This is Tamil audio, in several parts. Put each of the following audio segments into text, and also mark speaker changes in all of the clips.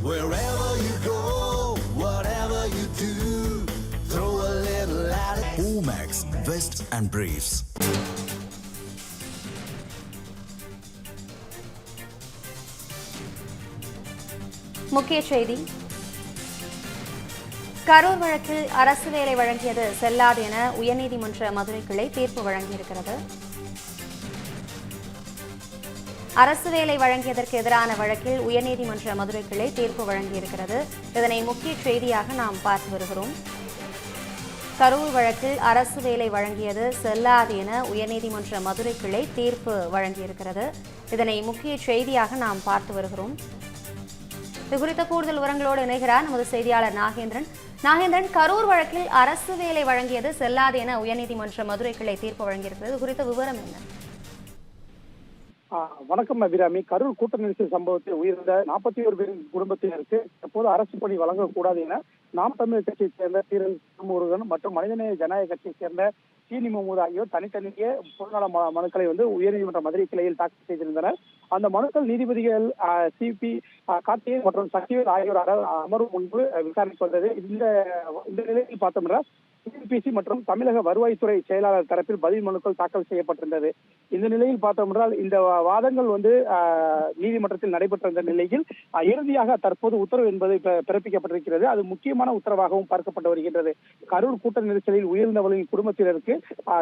Speaker 1: Wherever you go, whatever you do, throw a little at it. Omax, Vest and Briefs.
Speaker 2: முக்கிய செய்தி. கரூர் வழக்கில் அரசு வேலை வழங்கியது செல்லாது என உயர்நீதிமன்ற மதுரை கிளை தீர்ப்பு வழங்கியிருக்கிறது. அரசு வேலை வழங்கியதற்கு எதிரான வழக்கில் உயர்நீதிமன்ற மதுரை கிளை தீர்ப்பு வழங்கியிருக்கிறது. இதனை முக்கிய செய்தியாக நாம் பார்த்து வருகிறோம். கரூர் வழக்கில் அரசு வேலை வழங்கியது செல்லாது என உயர்நீதிமன்ற மதுரை கிளை தீர்ப்பு வழங்கியிருக்கிறது. இதனை முக்கிய செய்தியாக நாம் பார்த்து வருகிறோம். இது குறித்த கூடுதல் விவரங்களோடு இணைகிறார் நமது செய்தியாளர் நாகேந்திரன். கரூர் வழக்கில் அரசு வேலை வழங்கியது செல்லாது என உயர்நீதிமன்ற மதுரை கிளை தீர்ப்பு வழங்கியிருக்கிறது. இது குறித்த விவரம் என்ன?
Speaker 3: வணக்கம் அபிராமி. கரூர் கூட்ட நெரிசல் சம்பவத்தில் உயிரிழந்த 41 பேரின் குடும்பத்தினருக்கு எப்போது அரசு பணி வழங்கக்கூடாது என நாம் தமிழர் கட்சியைச் சேர்ந்த தீரன் முருகன் மற்றும் மனிதநேய ஜனநாயக கட்சியைச் சேர்ந்த சீனி முகமது ஆகியோர் தனித்தனியே பொதுநல மனுக்களை உயர்நீதிமன்ற மதுரை கிளையில் தாக்கல் செய்திருந்தனர். அந்த மனுக்கள் நீதிபதிகள் சிபி கார்த்திகேயன் மற்றும் சக்திவேல் ஆகியோர் அமர்வு முன்பு விசாரணைக்கு வந்தது. இந்த நிலையில் பார்த்தோம்னா டிஎன்பிசி மற்றும் தமிழக வருவாய்த்துறை செயலாளர் தரப்பில் பதில் மனுக்கள் தாக்கல் செய்யப்பட்டிருந்தது. இந்த நிலையில் பார்த்தோம் என்றால் இந்த வாதங்கள் நீதிமன்றத்தில் நடைபெற்றிருந்த நிலையில் இறுதியாக தற்போது உத்தரவு என்பது பிறப்பிக்கப்பட்டிருக்கிறது. அது முக்கியமான உத்தரவாகவும் பார்க்கப்பட்டு வருகின்றது. கரூர் கூட்ட நெரிசலில் உயிரிழந்தவர்களின் குடும்பத்தினருக்கு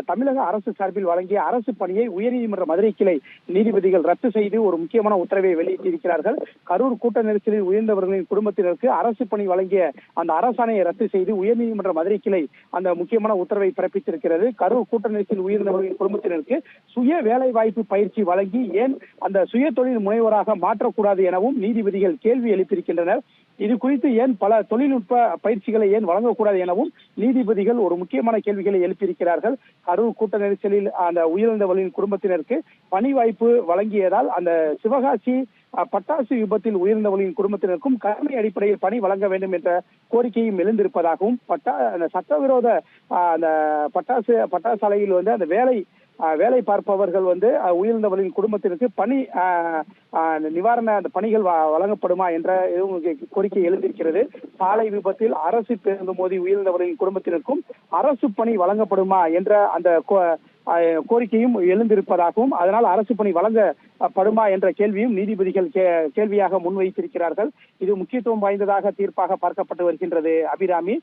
Speaker 3: தமிழக அரசு சார்பில் வழங்கிய அரசு பணியை உயர்நீதிமன்ற மதுரை கிளை நீதிபதிகள் ரத்து செய்து ஒரு முக்கியமான உத்தரவை வெளியிட்டிருக்கிறார்கள். கரூர் கூட்ட நெரிசலில் உயிர்ந்தவர்களின் குடும்பத்தினருக்கு அரசு பணி வழங்கிய அந்த அரசாணையை ரத்து செய்து உயர்நீதிமன்ற மதுரை கிளை அந்த முக்கியமான உத்தரவை பிறப்பித்திருக்கிறது. கரூர் கூட்ட நெரிசலில் உயிர்ந்தவர்களின் குடும்பத்தினருக்கு சுய வேலை வாய்ப்பு பயிற்சி வழங்கி ஏன் அந்த சுய தொழில் முனைவராக மாற்றக்கூடாது எனவும் நீதிபதிகள் கேள்வி எழுப்பியிருக்கின்றனர். இது குறித்து ஏன் பல தொழில்நுட்ப பயிற்சிகளை ஏன் வழங்கக்கூடாது எனவும் நீதிபதிகள் ஒரு முக்கியமான கேள்விகளை எழுப்பியிருக்கிறார்கள். கரூர் கூட்ட நெரிசலில் அந்த உயிரிழந்தவர்களின் குடும்பத்தினருக்கு பணி வாய்ப்பு வழங்கியதால் அந்த சிவகாசி பட்டாசு விபத்தில் உயிர்ந்தவர்களின் குடும்பத்தினருக்கும் கருணை அடிப்படையில் பணி வழங்க வேண்டும் என்ற கோரிக்கையும் எழுந்திருப்பதாகவும் சட்டவிரோத அந்த பட்டாசு ஆலையில் அந்த வேலை பார்ப்பவர்கள் உயிர்ந்தவர்களின் குடும்பத்திற்கு பணி நிவாரண அந்த பணிகள் வழங்கப்படுமா என்ற கோரிக்கை எழுந்திருக்கிறது. சாலை விபத்தில் அரசு பேருந்து மோதி உயிர்ந்தவர்களின் குடும்பத்தினருக்கும் அரசு பணி வழங்கப்படுமா என்ற அந்த கோரிக்கையும் எழுந்திருப்பதாகவும் அதனால் அரசு பணி வழங்கப்படுமா என்ற கேள்வியும் நீதிபதிகள் கேள்வியாக முன்வைத்திருக்கிறார்கள். இது முக்கியத்துவம் வாய்ந்ததாக தீர்ப்பாக பார்க்கப்பட்டு வருகின்றது. அபிராமி,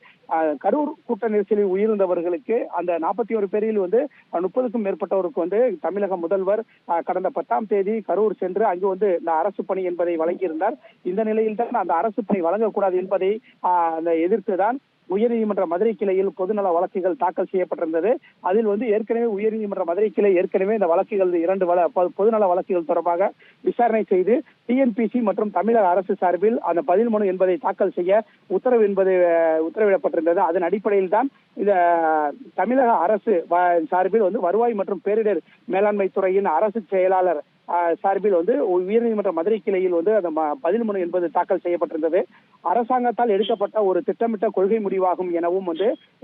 Speaker 3: கரூர் கூட்ட நெரிசலில் உயிரிழந்தவர்களுக்கு அந்த 41 பேரில் 30க்கும் மேற்பட்டவருக்கு தமிழக முதல்வர் கடந்த 10ஆம் தேதி கரூர் சென்று அங்கு இந்த அரசு பணி என்பதை வழங்கியிருந்தார். இந்த நிலையில் தான் அந்த அரசு பணி வழங்கக்கூடாது என்பதை எதிர்த்துதான் உயர்நீதிமன்ற மதுரை கிளையில் பொதுநல வழக்குகள் தாக்கல் செய்யப்பட்டிருந்தது. அதில் ஏற்கனவே உயர்நீதிமன்ற மதுரை கிளை ஏற்கனவே இந்த வழக்குகள் 2 பொதுநல வழக்குகள் தொடர்பாக விசாரணை செய்து டிஎன்பிசி மற்றும் தமிழக அரசு சார்பில் அந்த பதில் மனு என்பதை தாக்கல் செய்ய உத்தரவிடப்பட்டிருந்தது. அதன் அடிப்படையில் தான் இந்த தமிழக அரசு சார்பில் வருவாய் மற்றும் பேரிடர் மேலாண்மை துறையின் அரசு செயலாளர் சார்பில் உயர்நீதிமன்ற மதுரை கிளையில் அந்த பதில் மனு என்பது தாக்கல் செய்யப்பட்டிருந்தது. அரசாங்கத்தால் எடுக்கப்பட்ட ஒரு திட்டமிட்ட கொள்கை முடிவாகும் எனவும்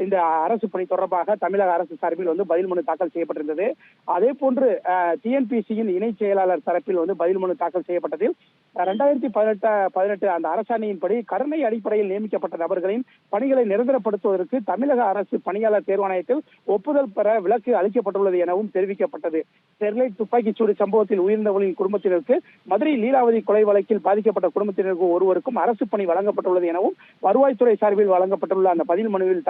Speaker 3: இந்த அரசு பணி தொடர்பாக தமிழக அரசு சார்பில் பதில் மனு தாக்கல் செய்யப்பட்டிருந்தது. அதே போன்று டிஎன்பிசியின் இணை செயலாளர் தரப்பில் பதில் மனு தாக்கல் செய்யப்பட்டதில் 2018 அந்த அரசாணையின்படி கருணை அடிப்படையில் நியமிக்கப்பட்ட நபர்களின் பணிகளை நிரந்தரப்படுத்துவதற்கு தமிழக அரசு பணியாளர் தேர்வாணையத்தில் ஒப்புதல் பெற விலக்கு அளிக்கப்பட்டுள்ளது எனவும் தெரிவிக்கப்பட்டது. ஸ்டெர்லைட் துப்பாக்கிச்சூடு சம்பவத்தில் உயிர்ந்தவர்களின் குடும்பத்தினருக்கு மதுரை லீலாவதி கொலை வழக்கில் பாதிக்கப்பட்ட குடும்பத்தினருக்கு ஒருவருக்கும் அரசு பணி வழங்கப்பட்டுள்ளது எனவும் வருவாய்த்துறை சார்பில் வழங்கப்பட்டுள்ள அந்த பதில் மனுவில்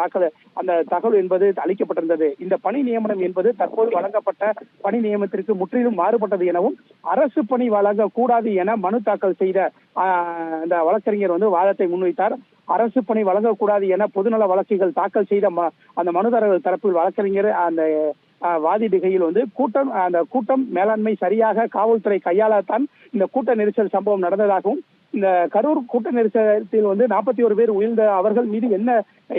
Speaker 3: அந்த தகவல் என்பது அளிக்கப்பட்டிருந்தது. இந்த பணி நியமனம் என்பது தற்போது வழங்கப்பட்ட பணி நியமனத்திற்கு முற்றிலும் மாறுபட்டது எனவும் அரசு பணி வழங்கக்கூடாது என மனு தாக்கல் செய்த அந்த வழக்கறிஞர் வாதத்தை முன்வைத்தார். அரசு பணி வழங்கக்கூடாது என பொதுநல வழக்குகள் தாக்கல் செய்த அந்த மனுதாரர்கள் தரப்பில் வழக்கறிஞர் அந்த வாதிடுகையில் கூட்டம் மேலாண்மை சரியாக காவல்துறை கையாளத்தான் இந்த கூட்ட நெரிசல் சம்பவம் நடந்ததாகவும் இந்த கரூர் கூட்ட நெரிசலத்தில் 41 பேர் உயிர்ந்த அவர்கள் மீது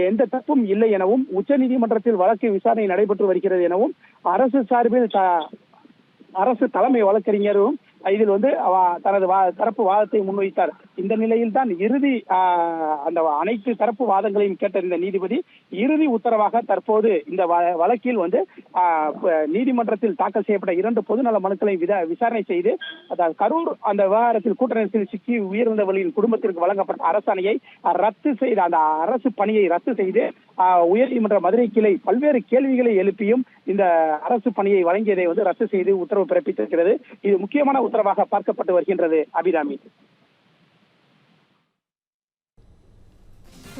Speaker 3: எந்த தப்பும் இல்லை எனவும் உச்சநீதிமன்றத்தில் வழக்கு விசாரணை நடைபெற்று வருகிறது எனவும் அரசு சார்பில் அரசு தலைமை வழக்கறிஞரும் இதில் வந்து தனது தரப்பு வாதத்தை முன்வைத்தார். இந்த நிலையில் தான் இறுதி அந்த அனைத்து தரப்பு வாதங்களையும் கேட்ட நீதிபதி இறுதி உத்தரவாக தற்போது இந்த வழக்கில் வந்து நீதிமன்றத்தில் தாக்கல் செய்யப்பட்ட 2 பொதுநல மனுக்களை விசாரணை செய்து கரூர் அந்த விவகாரத்தில் கூட்ட நெரிசலில் சிக்கி உயிரிழந்தவர்களின் குடும்பத்திற்கு வழங்கப்பட்ட அரசாணையை ரத்து செய்து அந்த அரசு பணியை ரத்து செய்து உயர்நீதிமன்ற மதுரை கிளை பல்வேறு கேள்விகளை எழுப்பியும் இந்த அரசு பணியை வழங்கியதை வந்து ரத்து செய்து உத்தரவு பிறப்பித்திருக்கிறது. இது முக்கியமான உத்தரவாக பார்க்கப்பட்டு வருகின்றது. அபிராமி,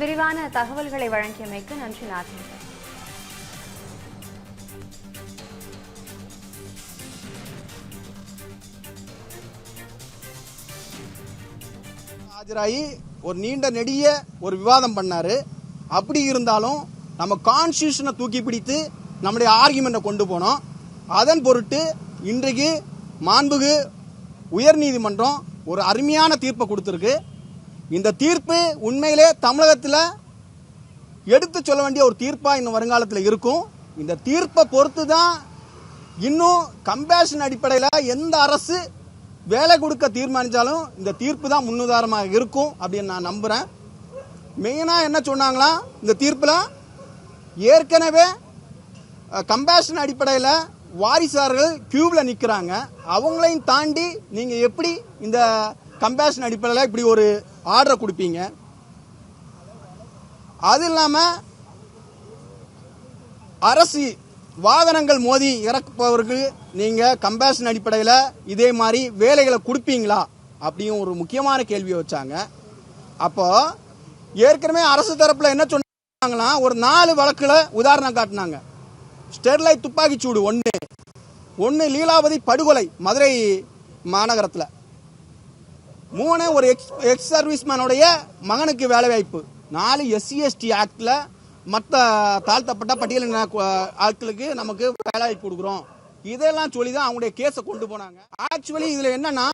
Speaker 2: விரிவான தகவல்களை வழங்கியமைக்கு நன்றி நாட்டின்.
Speaker 4: ஆஜராகி ஒரு நீண்ட நெடிய ஒரு விவாதம் பண்ணாரு. அப்படி இருந்தாலும் நம்ம கான்ஸ்டிடியூஷனை தூக்கி பிடித்து நம்முடைய ஆர்குமெண்ட்டை கொண்டு போனோம். அதன் பொருட்டு இன்றைக்கு மாண்புகு உயர்நீதிமன்றம் ஒரு அருமையான தீர்ப்பை கொடுத்துருக்கு. இந்த தீர்ப்பு உண்மையிலே தமிழகத்தில் எடுத்து சொல்ல வேண்டிய ஒரு தீர்ப்பாக இன்னும் வருங்காலத்தில் இருக்கும். இந்த தீர்ப்பை பொறுத்து தான் இன்னும் கம்பேஷன் அடிப்படையில் எந்த அரசு வேலை கொடுக்க தீர்மானித்தாலும் இந்த தீர்ப்பு தான் முன்னுதாரணமாக இருக்கும் அப்படின்னு நான் நம்புகிறேன். மெயினாக என்ன சொன்னாங்களா, இந்த தீர்ப்பில் ஏற்கனவே கம்பேஷன் அடிப்படையில் வாரிசார்கள் கியூவில் நிற்கிறாங்க. அவங்களையும் தாண்டி நீங்கள் எப்படி இந்த கம்பேஷன் அடிப்படையில் இப்படி ஒரு ஆர்டரை கொடுப்பீங்க? அது இல்லாமல் அரசு வாகனங்கள் மோதி இறக்குப்பவர்கள் நீங்கள் கம்பேஷன் அடிப்படையில் இதே மாதிரி வேலைகளை கொடுப்பீங்களா அப்படியும் ஒரு முக்கியமான கேள்வியை வச்சாங்க. அப்போ ஏற்கனவே அரசு தரப்பில் என்ன சொன்னாங்கன்னா, ஒரு 4 வழக்கில் உதாரணம் காட்டினாங்க. ஸ்டெர்லைட் துப்பாக்கிச்சூடு ஒன்று லீலாவதி படுகொலை மதுரை மாநகரத்தில், 3 ஒரு எக்ஸ் சர்வீஸ்மேனுடைய மகனுக்கு வேலைவாய்ப்பு, 4 SC/ST ஆக்டில் மற்ற தாழ்த்தப்பட்ட பட்டியலின ஆட்களுக்கு நமக்கு வேலைவாய்ப்பு கொடுக்குறோம். இதெல்லாம் சொல்லி தான் அவங்களுடைய கேஸை கொண்டு போனாங்க. ஆக்சுவலி இதில் என்னன்னா,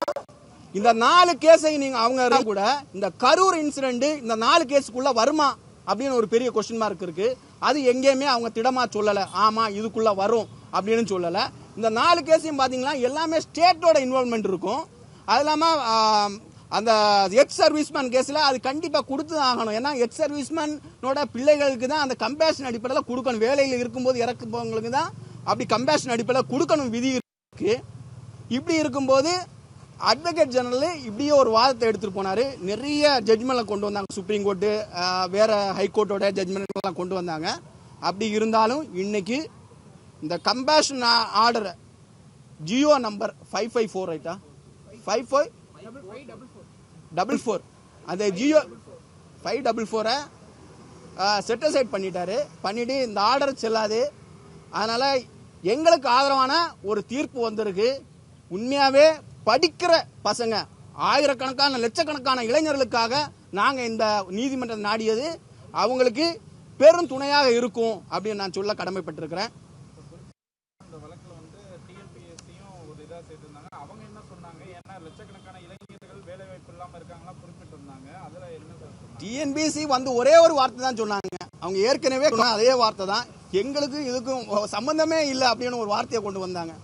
Speaker 4: இந்த 4 கேஸை நீங்கள் அவங்க கூட இந்த கரூர் இன்சிடென்ட் இந்த 4 கேஸுக்குள்ள வருமா அப்படின்னு ஒரு பெரிய கொஸ்டின் மார்க் இருக்கு. அது எங்கேயுமே அவங்க திடமா சொல்லலை. ஆமா இதுக்குள்ள வரும் அப்படின்னு சொல்லலை. இந்த 4 கேஸையும் பார்த்தீங்கன்னா எல்லாமே ஸ்டேட்டோட இன்வால்மெண்ட் இருக்கும். அது இல்லாமல் அந்த எக்ஸ் சர்வீஸ்மேன் கேஸில் அது கண்டிப்பாக கொடுத்து தான் ஆகணும். ஏன்னா எக்ஸ் சர்வீஸ்மேனோட பிள்ளைகளுக்கு தான் அந்த கம்பேஷன் அடிப்படையில் கொடுக்கணும். வேலையில் இருக்கும்போது இறக்குப்பவங்களுக்கு தான் அப்படி கம்பேஷன் அடிப்படையில் கொடுக்கணும் விதி இருக்கு. இப்படி இருக்கும்போது அட்வொகேட் ஜெனரல் இப்படியே ஒரு வாதத்தை எடுத்துகிட்டு போனார். நிறைய ஜட்ஜ்மெண்ட்லாம் கொண்டு வந்தாங்க. சுப்ரீம் கோர்ட்டு வேறு ஹைகோர்ட்டோட ஜட்ஜ்மெண்ட்லாம் கொண்டு வந்தாங்க. அப்படி இருந்தாலும் இன்னைக்கு இந்த கம்பேஷன் ஆர்டர் ஜியோ நம்பர் 554 ரைட்டா 5544 அந்த ஜியோ 544 செட்டசைட் பண்ணிட்டு இந்த ஆர்டர் செல்லாது. அதனால் எங்களுக்கு ஆதரவான ஒரு தீர்ப்பு வந்திருக்கு. உண்மையாகவே படிக்கிற பசங்க ஆயிரக்கணக்கான லட்சக்கணக்கான இளைஞர்களுக்காக நாங்கள் இந்த நீதிமன்றம் நாடியது அவங்களுக்கு பெரும் துணையாக இருக்கும் அப்படின்னு நான் சொல்ல கடமைப்பட்டிருக்கிறேன். டிஎன்பிசி வந்து ஒரே ஒரு வார்த்தை தான் சொன்னாங்க. அவங்க ஏற்கனவே அதே வார்த்தை தான், எங்களுக்கு இதுக்கும் சம்பந்தமே இல்லை அப்படின்னு ஒரு வார்த்தையை கொண்டு வந்தாங்க.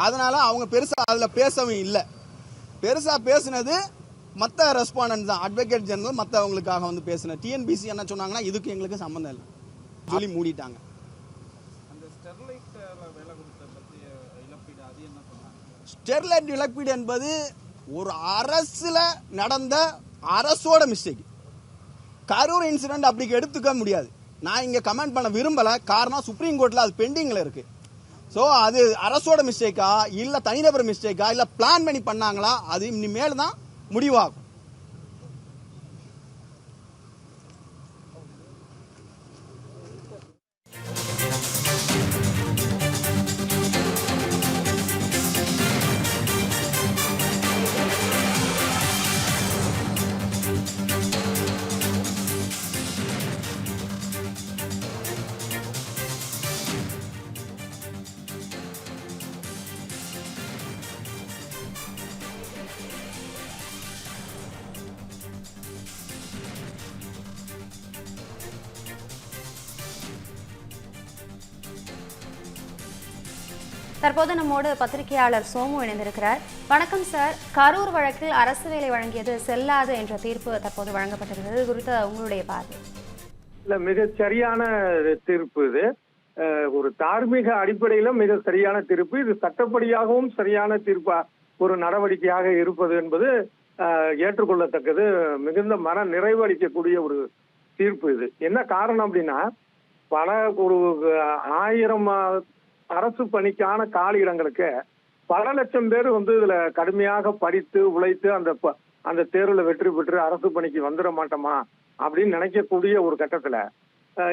Speaker 4: அதனால அவங்க பெருசா அதில் பேசவும் இல்லை. பெருசா பேசினது மற்ற ரெஸ்பாண்டன்ட் தான், அட்வொகேட் ஜெனரல் மற்றவங்களுக்காக வந்து பேசினேன். டிஎன்பிசி என்ன சொன்னாங்கன்னா இதுக்கு எங்களுக்கு சம்பந்தம் இல்லை சொல்லி மூடிட்டாங்க. ஸ்டெர்லைட் இழப்பீடு என்பது ஒரு அரசுல நடந்த அரசோட மிஸ்டேக். கரூர் இன்சிடென்ட் அப்படி எடுத்துக்க முடியாது. நான் இங்க கமெண்ட் பண்ண விரும்பல. காரணம் சுப்ரீம் கோர்ட்ல அது பெண்டிங்ல இருக்கு. ஸோ அது அரசோட மிஸ்டேக்கா இல்லை தனிநபர் மிஸ்டேக்கா இல்லை பிளான் பண்ணி பண்ணாங்களா, அது இனிமேல் தான் முடிவாகும்.
Speaker 2: தற்போது நம்மோடு பத்திரிகையாளர் சோமு இணைந்திருக்கிறார். வணக்கம் சார். கரூர் வழக்கில் அரசு வேலை வழங்கியது செல்லாது என்ற தீர்ப்பு தற்போது வழங்கப்பட்டிருக்கிறது. இது குறித்த உங்களுடைய பார்வை?
Speaker 5: இல்ல, மிக சரியான தீர்ப்பு இது. ஒரு தார்மீக அடிப்படையில மிக சரியான தீர்ப்பு இது. சட்டப்படியாகவும் சரியான தீர்ப்பா ஒரு நடவடிக்கையாக இருப்பது என்பது ஏற்றுக்கொள்ளத்தக்கது. மிகுந்த மன நிறைவு அளிக்கக்கூடிய ஒரு தீர்ப்பு இது. என்ன காரணம் அப்படின்னா, பல ஒரு 1000 அரசு பணிக்கான காலி இடங்களுக்கு பல லட்சம் பேர் இதுல கடுமையாக படித்து உழைத்து அந்த தேர்வுல வெற்றி பெற்று அரசு பணிக்கு வந்துட மாட்டோமா அப்படின்னு நினைக்கக்கூடிய ஒரு கட்டத்துல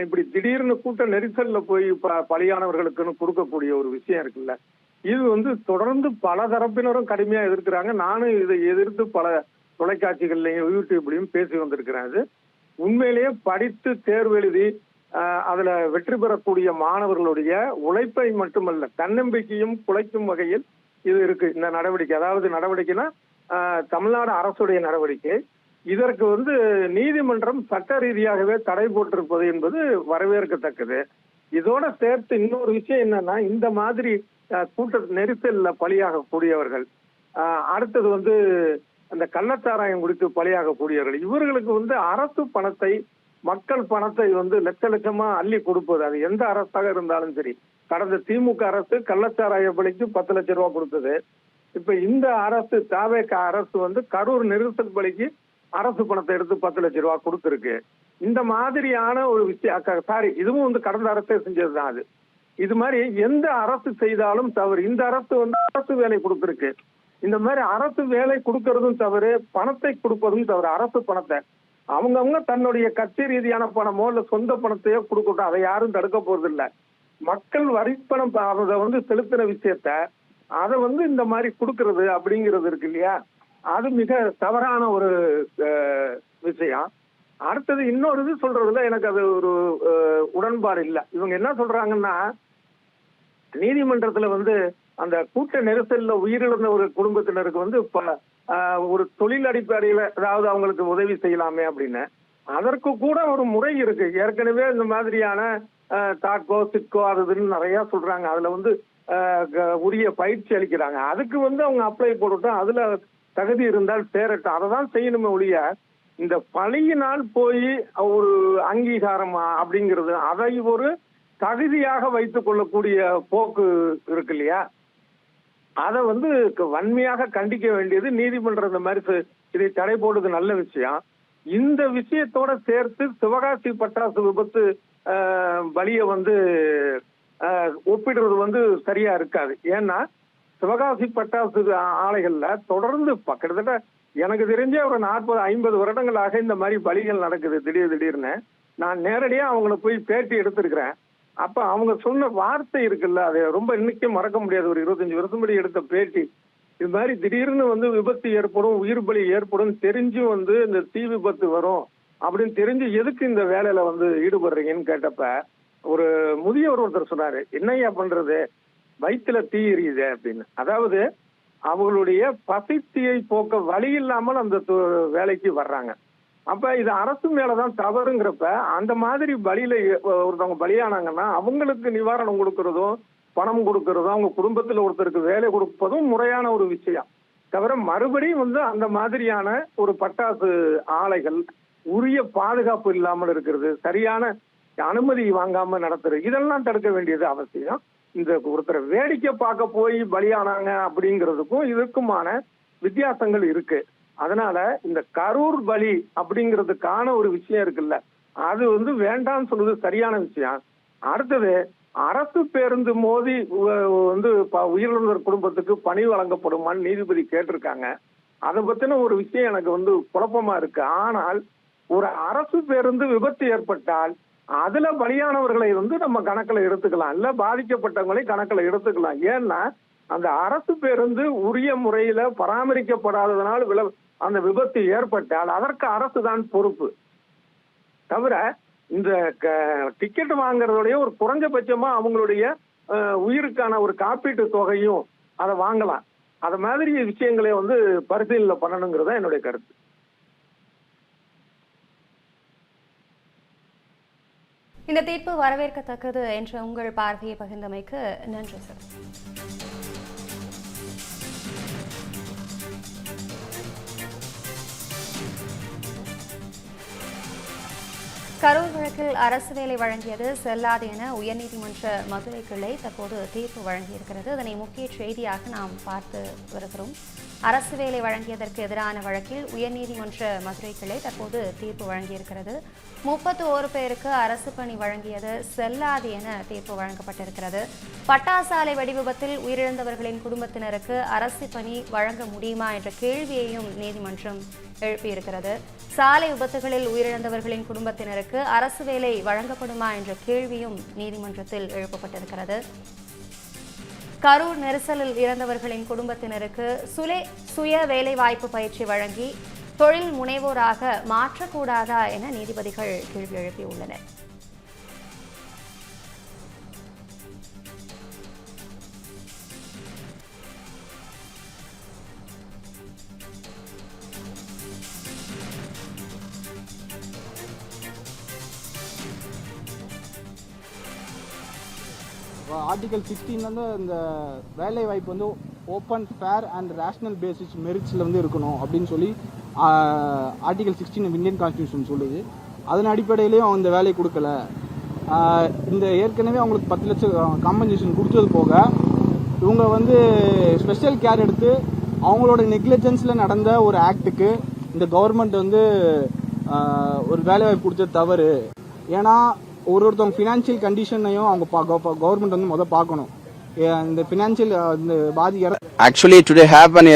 Speaker 5: இப்படி திடீர்னு கூட்ட நெரிசல்ல போய் பலியானவர்களுக்குன்னு கொடுக்கக்கூடிய ஒரு விஷயம் இருக்குல்ல, இது தொடர்ந்து பல தரப்பினரும் கடுமையா எதிர்க்கிறாங்க. நானும் இதை எதிர்த்து பல தொலைக்காட்சிகள்லையும் யூடியூப்லயும் பேசி வந்திருக்கிறேன். இது உண்மையிலேயே படித்து தேர்வு எழுதி அதுல வெற்றி பெறக்கூடிய மாணவர்களுடைய உழைப்பை மட்டுமல்ல, தன்னம்பிக்கையும் குலைக்கும் வகையில் இது இருக்கு இந்த நடவடிக்கை. அதாவது நடவடிக்கைனா தமிழ்நாடு அரசுடைய நடவடிக்கை. இதற்கு நீதிமன்றம் சட்ட ரீதியாகவே தடை போட்டிருப்பது என்பது வரவேற்கத்தக்கது. இதோட சேர்த்து இன்னொரு விஷயம் என்னன்னா, இந்த மாதிரி கூட்ட நெரிசல்ல பலியாகக்கூடியவர்கள், அடுத்தது அந்த கள்ளச்சாராயம் குறித்து பலியாகக்கூடியவர்கள், இவர்களுக்கு அரசு பணத்தை மக்கள் பணத்தை லட்ச லட்சமா அள்ளி கொடுப்பது, அது எந்த அரசாக இருந்தாலும் சரி. கடந்த திமுக அரசு கள்ளச்சாராய பலிக்கு 10 லட்சம் ரூபாய் கொடுத்தது. இப்ப இந்த அரசு தாவேக அரசு கரூர் நெரிசல் பலிக்கு அரசு பணத்தை எடுத்து 10 லட்சம் ரூபாய் கொடுத்திருக்கு. இந்த மாதிரியான ஒரு விஷயம் இதுவும் கடந்த அரசே செஞ்சதுதான். அது இது மாதிரி எந்த அரசு செய்தாலும் தவறு. இந்த அரசு அரசு வேலை கொடுத்திருக்கு. இந்த மாதிரி அரசு வேலை கொடுக்கறதும் தவறு, பணத்தை கொடுப்பதும் தவறு. அரசு பணத்தை அவங்கவுங்க தன்னுடைய கட்சி ரீதியான பணமோ இல்ல சொந்த பணத்தையோ கொடுக்கட்டும், அதை யாரும் தடுக்க போறது இல்ல. மக்கள் வரிப்பணம் அதை செலுத்தின விஷயத்த அதை இந்த மாதிரி கொடுக்கறது அப்படிங்கிறது இருக்கு இல்லையா, அது மிக தவறான ஒரு விஷயம். அடுத்தது இன்னொரு இது சொல்றதுல எனக்கு அது ஒரு உடன்பாடு இல்லை. இவங்க என்ன சொல்றாங்கன்னா, நீதிமன்றத்துல அந்த கூட்ட நெரிசல்ல உயிரிழந்த ஒரு குடும்பத்தினருக்கு ஒரு தொழில் அடிப்படையில ஏதாவது அவங்களுக்கு உதவி செய்யலாமே அப்படின்னு, அதற்கு கூட ஒரு முறை இருக்கு. ஏற்கனவே இந்த மாதிரியான தாட்கோ சிட்கோ அதுன்னு நிறைய சொல்றாங்க. அதுல உரிய பயிற்சி அளிக்கிறாங்க. அதுக்கு அவங்க அப்ளை போட்டுட்டோம், அதுல தகுதி இருந்தால் சேரட்டும், அதை தான் செய்யணுமே ஒழிய இந்த பணியினால் போய் ஒரு அங்கீகாரமா அப்படிங்கிறது அதை ஒரு தகுதியாக வைத்துக் கொள்ளக்கூடிய போக்கு இருக்கு இல்லையா, அதை வன்மையாக கண்டிக்க வேண்டியது நீதிமன்றம். இந்த மாதிரி இதை தடை போடுறது நல்ல விஷயம். இந்த விஷயத்தோட சேர்த்து சிவகாசி பட்டாசு விபத்து பலிய ஒப்பிடுறது சரியா இருக்காது. ஏன்னா சிவகாசி பட்டாசு ஆலைகள்ல தொடர்ந்து கிட்டத்தட்ட எனக்கு தெரிஞ்ச ஒரு 40-50 வருடங்களாக இந்த மாதிரி பலிகள் நடக்குது. திடீர்னு நான் நேரடியா அவங்களை போய் பேட்டி எடுத்திருக்கிறேன். அப்ப அவங்க சொன்ன வார்த்தை இருக்குல்ல, அது ரொம்ப இன்னைக்கும் மறக்க முடியாது. ஒரு 25 வருஷம் முன்னாடி எடுத்த பேட்டி. இது மாதிரி திடீர்னு விபத்து ஏற்படும், உயிர் பலி ஏற்படும் தெரிஞ்சும் இந்த தீ விபத்து வரும் அப்படின்னு தெரிஞ்சு எதுக்கு இந்த வேலையில ஈடுபடுறீங்கன்னு கேட்டப்ப ஒரு முதியவர் ஒருத்தர் சொன்னாரு, என்னையா பண்றது, வயிற்றுல தீ எரியுது அப்படின்னு. அதாவது அவங்களுடைய பசித்தீயை போக்க வழி இல்லாமல் அந்த வேலைக்கு வர்றாங்க. அப்ப இது அரசு மேலதான் தவறுங்கிறப்ப அந்த மாதிரி பலியில ஒருத்தவங்க பலியானாங்கன்னா அவங்களுக்கு நிவாரணம் கொடுக்கறதும் பணம் கொடுக்கறதும் அவங்க குடும்பத்துல ஒருத்தருக்கு வேலை கொடுப்பதும் முறையான ஒரு விஷயம். தவிர மறுபடியும் அந்த மாதிரியான ஒரு பட்டாசு ஆலைகள் உரிய பாதுகாப்பு இல்லாமல் இருக்கிறது, சரியான அனுமதி வாங்காம நடத்துறது, இதெல்லாம் தடுக்க வேண்டியது அவசியம். இந்த ஒருத்தரை வேடிக்கை பார்க்க போய் பலியானாங்க அப்படிங்கிறதுக்கும் இதுக்குமான வித்தியாசங்கள் இருக்கு. அதனால இந்த கரூர் பலி அப்படிங்கிறதுக்கான ஒரு விஷயம் இருக்குல்ல, அது வேண்டாம்னு சொல்றது சரியான விஷயம். அடுத்தது அரசு பேருந்து மோதி உயிரிழந்தவர் குடும்பத்துக்கு பணி வழங்கப்படுமான்னு நீதிபதி கேட்டிருக்காங்க. அதை பத்தின ஒரு விஷயம் எனக்கு குழப்பமா இருக்கு. ஆனால் ஒரு அரசு பேருந்து விபத்து ஏற்பட்டால் அதுல பலியானவர்களை நம்ம கணக்குல எடுத்துக்கலாம், இல்ல பாதிக்கப்பட்டவங்களை கணக்குல எடுத்துக்கலாம். ஏன்னா அந்த அரசு பேருந்து உரிய முறையில பராமரிக்கப்படாததனால் அந்த விபத்து ஏற்பட்டால் அதற்கு அரசு தான் பொறுப்பு. தவிர இந்த டிக்கெட் வாங்குறதோடைய ஒரு குறைஞ்சபட்சமா அவங்களுடைய உயிருக்கான ஒரு காப்பீட்டு தொகையும் அதை வாங்கலாம். அது மாதிரி விஷயங்களை பரிசீலனை பண்ணணுங்கிறத என்னுடைய கருத்து.
Speaker 2: இந்த தீர்ப்பு வரவேற்கத்தக்கது என்ற உங்கள் பார்வையை பகிர்ந்தமைக்கு நன்றி சார். கரூர் வழக்கில் அரசு வேலை வழங்கியது செல்லாது என உயர்நீதிமன்ற மதுரை கிளை தற்போது தீர்ப்பு வழங்கியிருக்கிறது. அதனை முக்கிய செய்தியாக நாம் பார்த்து வருகிறோம். அரசு வேலை வழங்கியதற்கு எதிரான வழக்கில் உயர்நீதிமன்ற மதுரை கிளை தற்போது தீர்ப்பு வழங்கியிருக்கிறது. 31 பேருக்கு அரசு பணி வழங்கியது செல்லாது என தீர்ப்பு வழங்கப்பட்டிருக்கிறது. பட்டாசாலை வெடிவிபத்தில் உயிரிழந்தவர்களின் குடும்பத்தினருக்கு அரசு பணி வழங்க முடியுமா என்ற கேள்வியையும் நீதிமன்றம் எழுப்பியிருக்கிறது. சாலை விபத்துகளில் உயிரிழந்தவர்களின் குடும்பத்தினருக்கு அரசு வேலை வழங்கப்படுமா என்ற கேள்வியும் நீதிமன்றத்தில் எழுப்பப்பட்டிருக்கிறது. கரூர் நெரிசலில் இறந்தவர்களின் குடும்பத்தினருக்கு சுய வேலைவாய்ப்பு பயிற்சி வழங்கி தொழில் முனைவோராக மாற்றக்கூடாதா என நீதிபதிகள் கேள்வி எழுப்பியுள்ளனர்.
Speaker 6: ஆர்டிகல் 16 வந்து இந்த வேலை வாய்ப்பு வந்து open fair and rational basis மெரிட்ஸில் வந்து இருக்கணும் அப்படின்னு சொல்லி ஆர்டிகல் 16 இந்தியன் கான்ஸ்டியூஷன் சொல்லுது. அதன் அடிப்படையிலையும் அவங்க இந்த வேலை கொடுக்கல. இந்த ஏற்கனவே அவங்களுக்கு 10 லட்சம் காம்பன்சேஷன் கொடுத்தது போக இவங்க வந்து ஸ்பெஷல் கேர் எடுத்து அவங்களோட நெக்லிஜென்ஸில் நடந்த ஒரு ஆக்டுக்கு இந்த கவர்மெண்ட் வந்து ஒரு வேலை வாய்ப்பு கொடுத்தது தவறு. ஏன்னா ஒருத்தவங்க ஃபினான்ஷியல் கண்டிஷனையும் அவங்க கவர்மெண்ட் வந்து முதல் பார்க்கணும். இந்த ஃபினான்ஷியல் இந்த பாதிக்கிற
Speaker 7: actually today happen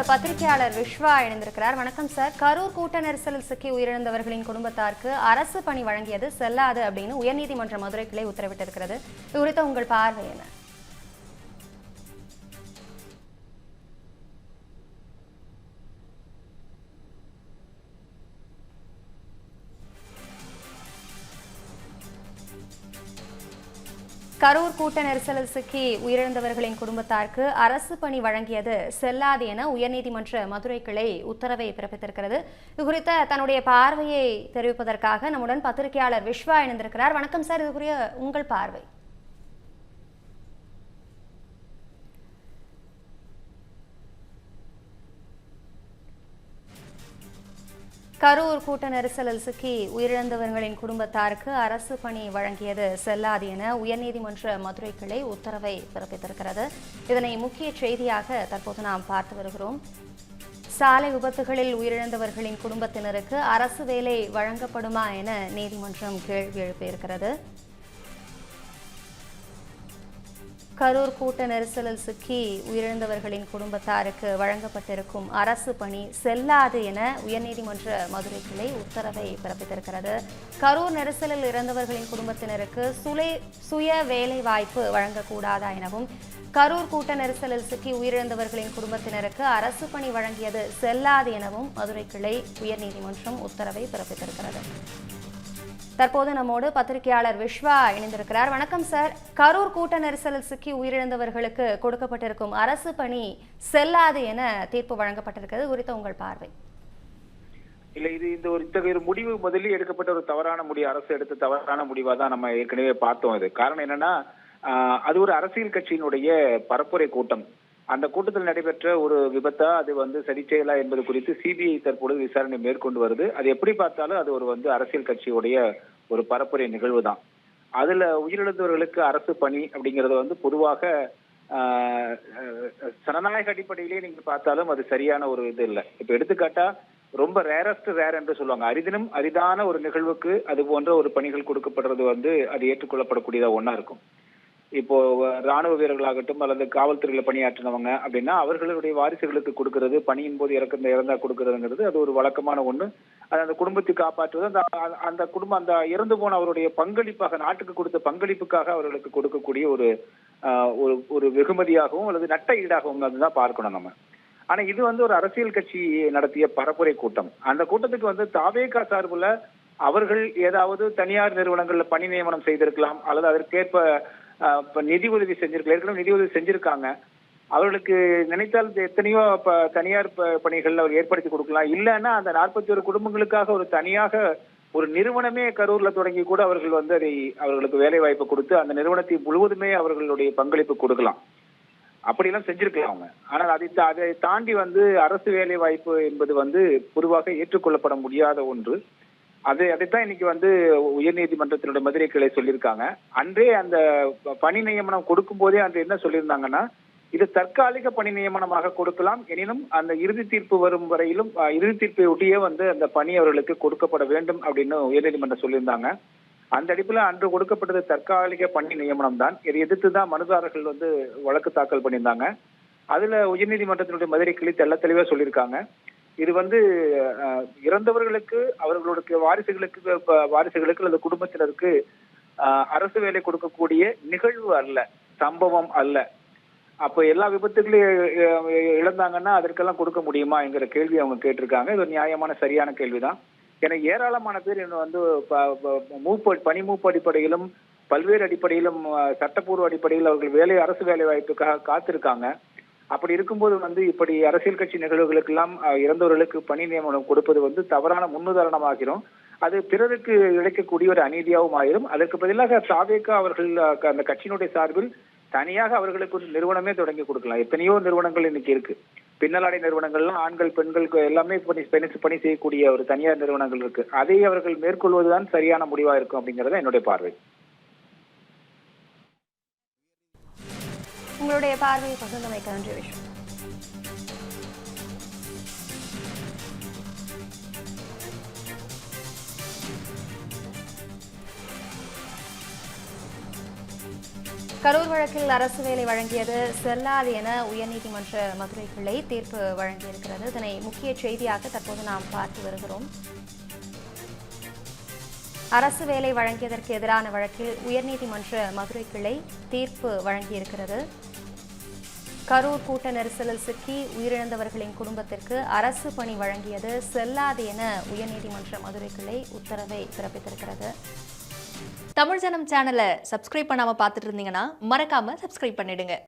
Speaker 2: பத்திரிகையாளர் விஸ்வா இணைந்திருக்கிறார். வணக்கம் சார். கரூர் கூட்ட நெரிசலில் சிக்கி உயிரிழந்தவர்களின் குடும்பத்தாருக்கு அரசு பணி வழங்கியது செல்லாது அப்படின்னு உயர்நீதிமன்ற மதுரை கிளை உத்தரவிட்டிருக்கிறது. இது குறித்த உங்கள் பார்வை என்ன? கரூர் கூட்ட நெரிசலில் சிக்கி உயிரிழந்தவர்களின் குடும்பத்தாருக்கு அரசு பணி வழங்கியது செல்லாது என உயர்நீதிமன்ற மதுரை கிளை உத்தரவை பிறப்பித்திருக்கிறது. இது குறித்த தன்னுடைய பார்வையை தெரிவிப்பதற்காக நம்முடன் பத்திரிகையாளர் விஸ்வா இணைந்திருக்கிறார். வணக்கம் சார். இது குறித்த உங்கள் பார்வை. கரூர் கூட்ட நெரிசலில் சிக்கி உயிரிழந்தவர்களின் குடும்பத்தாருக்கு அரசு பணி வழங்கியது செல்லாது என உயர்நீதிமன்ற மதுரை கிளை உத்தரவை பிறப்பித்திருக்கிறது. இதனை முக்கிய செய்தியாக தற்போது நாம் பார்த்து வருகிறோம். சாலை விபத்துகளில் உயிரிழந்தவர்களின் குடும்பத்தினருக்கு அரசு வேலை வழங்கப்படுமா என நீதிமன்றம் கேள்வி எழுப்பியிருக்கிறது. கரூர் கூட்ட நெரிசலில் சிக்கி உயிரிழந்தவர்களின் குடும்பத்தாருக்கு வழங்கப்பட்டிருக்கும் அரசு பணி செல்லாது என உயர்நீதிமன்ற மதுரை கிளை உத்தரவை பிறப்பித்திருக்கிறது. கரூர் நெரிசலில் இறந்தவர்களின் குடும்பத்தினருக்கு சுய வேலை வாய்ப்பு வழங்கக்கூடாதா எனவும், கரூர் கூட்ட நெரிசலில் சிக்கி உயிரிழந்தவர்களின் குடும்பத்தினருக்கு அரசு பணி வழங்கியது செல்லாது எனவும் மதுரை கிளை உயர்நீதிமன்றம் உத்தரவை பிறப்பித்திருக்கிறது. தற்போது நம்மோடு பத்திரிகையாளர் விஸ்வா இணைந்திருக்கிறார். வணக்கம் சார். கரூர் கூட்ட நெரிசலில் சிக்கி உயிரிழந்தவர்களுக்கு கொடுக்கப்பட்டிருக்கும் அரசு பணி செல்லாது என தீர்ப்பு வழங்கப்பட்டிருக்கிறது குறித்த உங்கள் பார்வை.
Speaker 8: இல்ல, இது இத்தகைய ஒரு முடிவு முதலில் எடுக்கப்பட்ட ஒரு தவறான முடிவு, அரசு எடுத்த தவறான முடிவா தான் நம்ம ஏற்கனவே பார்த்தோம். இது காரணம் என்னன்னா, அது ஒரு அரசியல் கட்சியினுடைய பரப்புரை கூட்டம். அந்த கூட்டத்தில் நடைபெற்ற ஒரு விபத்தா அது வந்து சரி செய்யலா என்பது குறித்து சிபிஐ தற்போது விசாரணை மேற்கொண்டு வருது. அது எப்படி பார்த்தாலும் அது ஒரு அரசியல் கட்சியுடைய ஒரு பரப்புரை நிகழ்வு தான். அதுல உயிரிழந்தவர்களுக்கு அரசு பணி அப்படிங்கறது பொதுவாக ஜனநாயக அடிப்படையிலேயே நீங்க பார்த்தாலும் அது சரியான ஒரு இது இல்லை. இப்ப எடுத்துக்காட்டா ரொம்ப ரேரஸ்ட் ரேர் என்று சொல்லுவாங்க. அரிதினும் அரிதான ஒரு நிகழ்வுக்கு அது போன்ற ஒரு பணிகள் கொடுக்கப்படுறது அது ஏற்றுக்கொள்ளப்படக்கூடியதா ஒண்ணா இருக்கும். இப்போ ராணுவ வீரர்களாகட்டும் அல்லது காவல்துறையில பணியாற்றினவங்க அப்படின்னா அவர்களுடைய வாரிசுகளுக்கு கொடுக்கறது, பணியின் போது இறந்தா கொடுக்கறதுங்கிறது அது ஒரு வழக்கமான ஒண்ணு. அது அந்த குடும்பத்தை காப்பாற்றுவது, அந்த குடும்பம் அந்த இறந்து போன அவருடைய பங்களிப்பாக, நாட்டுக்கு கொடுத்த பங்களிப்புக்காக அவர்களுக்கு கொடுக்கக்கூடிய ஒரு வெகுமதியாகவும் அல்லது நட்ட ஈடாகவும் அதுதான் பார்க்கணும் நம்ம. ஆனா இது ஒரு அரசியல் கட்சி நடத்திய பரப்புரை கூட்டம். அந்த கூட்டத்துக்கு தாவேகா சார்புல அவர்கள் ஏதாவது தனியார் நிறுவனங்கள்ல பணி நியமனம் செய்திருக்கலாம் அல்லது அதற்கேற்ப நிதி உதவி செஞ்சிருக்கலாம். ஏற்கனவே நிதி உதவி செஞ்சிருக்காங்க. அவர்களுக்கு நினைத்தால் எத்தனையோ தனியார் பணிகள் அவர் ஏற்படுத்தி கொடுக்கலாம். இல்லைன்னா அந்த 41 குடும்பங்களுக்காக ஒரு தனியாக ஒரு நிறுவனமே கரூர்ல தொடங்கி கூட அவர்கள் அதை அவர்களுக்கு வேலை வாய்ப்பு கொடுத்து அந்த நிறுவனத்தை முழுவதுமே அவர்களுடைய பங்களிப்பு கொடுக்கலாம். அப்படியெல்லாம் செஞ்சிருக்கலாம் அவங்க. ஆனால் அதை தாண்டி வந்து அரசு வேலை வாய்ப்பு என்பது வந்து பொதுவாக ஏற்றுக்கொள்ளப்பட முடியாத ஒன்று. அதைத்தான் இன்னைக்கு வந்து உயர்நீதிமன்றத்தினுடைய மதுரை கிளை சொல்லியிருக்காங்க. அன்றே அந்த பணி நியமனம் கொடுக்கும் போதே அன்று என்ன சொல்லியிருந்தாங்கன்னா, இது தற்காலிக பணி நியமனமாக கொடுக்கலாம், எனினும் அந்த இறுதி தீர்ப்பு வரும் வரையிலும் இறுதி தீர்ப்பை ஒட்டியே வந்து அந்த பணி அவர்களுக்கு கொடுக்கப்பட வேண்டும் அப்படின்னு உயர்நீதிமன்றம் சொல்லியிருந்தாங்க. அந்த அடிப்பில் அன்று கொடுக்கப்பட்டது தற்காலிக பணி நியமனம் தான். இதை எதிர்த்து தான் மனுதாரர்கள் வந்து வழக்கு தாக்கல் பண்ணியிருந்தாங்க. அதுல உயர்நீதிமன்றத்தினுடைய மதுரை கிளை தெள்ள தெளிவா சொல்லியிருக்காங்க, இது வந்து இறந்தவர்களுக்கு அவர்களுடைய வாரிசுகளுக்கு அல்லது குடும்பத்தினருக்கு அரசு வேலை கொடுக்கக்கூடிய நிகழ்வு அல்ல, சம்பவம் அல்ல. அப்ப எல்லா விபத்துகளையும் இழந்தாங்கன்னா அதற்கெல்லாம் கொடுக்க முடியுமா என்கிற கேள்வி அவங்க கேட்டிருக்காங்க. இது ஒரு நியாயமான சரியான கேள்விதான். ஏன்னா ஏராளமான பேர் வந்து பணி மூப்பு அடிப்படையிலும் பல்வேறு அடிப்படையிலும் சட்டப்பூர்வ அடிப்படையில் அவர்கள் அரசு வேலை வாய்ப்புக்காக காத்திருக்காங்க. அப்படி இருக்கும்போது வந்து இப்படி அரசியல் கட்சி நிகழ்வுகளுக்கெல்லாம் இறந்தவர்களுக்கு பணி நியமனம் கொடுப்பது வந்து தவறான முன்னுதாரணமாகிரும். அது பிறருக்கு இழைக்கக்கூடிய ஒரு அநீதியாகவும் ஆயிரும். அதற்கு பதிலாக சாவேக்கா அவர்கள் அந்த கட்சியினுடைய சார்பில் தனியாக அவர்களுக்கு ஒரு நிறுவனமே தொடங்கி கொடுக்கலாம். எத்தனையோ நிறுவனங்கள் இன்னைக்கு இருக்கு. பின்னலாடை நிறுவனங்கள்லாம் ஆண்கள் பெண்கள் எல்லாமே பணி செய்யக்கூடிய ஒரு தனியார் நிறுவனங்கள் இருக்கு. அதை அவர்கள் மேற்கொள்வதுதான் சரியான முடிவா இருக்கும் அப்படிங்கறத என்னுடைய பார்வை.
Speaker 2: உங்களுடைய பார்வையை பகிர்ந்தமைக்க நன்றி விஷ்ணு. கரூர் வழக்கில் அரசு வேலை வழங்கியது செல்லாது என உயர்நீதிமன்ற மதுரை கிளை தீர்ப்பு வழங்கியிருக்கிறது. இதனை முக்கிய செய்தியாக தற்போது நாம் பார்த்து வருகிறோம். அரசு வேலை வழங்கியதற்கு எதிரான வழக்கில் உயர்நீதிமன்ற மதுரை கிளை தீர்ப்பு வழங்கியிருக்கிறது. கரூர் கூட்ட நெரிசலில் சிக்கி உயிரிழந்தவர்களின் குடும்பத்திற்கு அரசு பணி வழங்கியது செல்லாது என உயர்நீதிமன்ற மதுரை கிளை உத்தரவை பிறப்பித்திருக்கிறது.
Speaker 7: தமிழ் ஜனம் சேனலை சப்ஸ்கிரைப் பண்ணாம பார்த்துட்டு இருந்தீங்கன்னா மறக்காம சப்ஸ்கிரைப் பண்ணிடுங்க.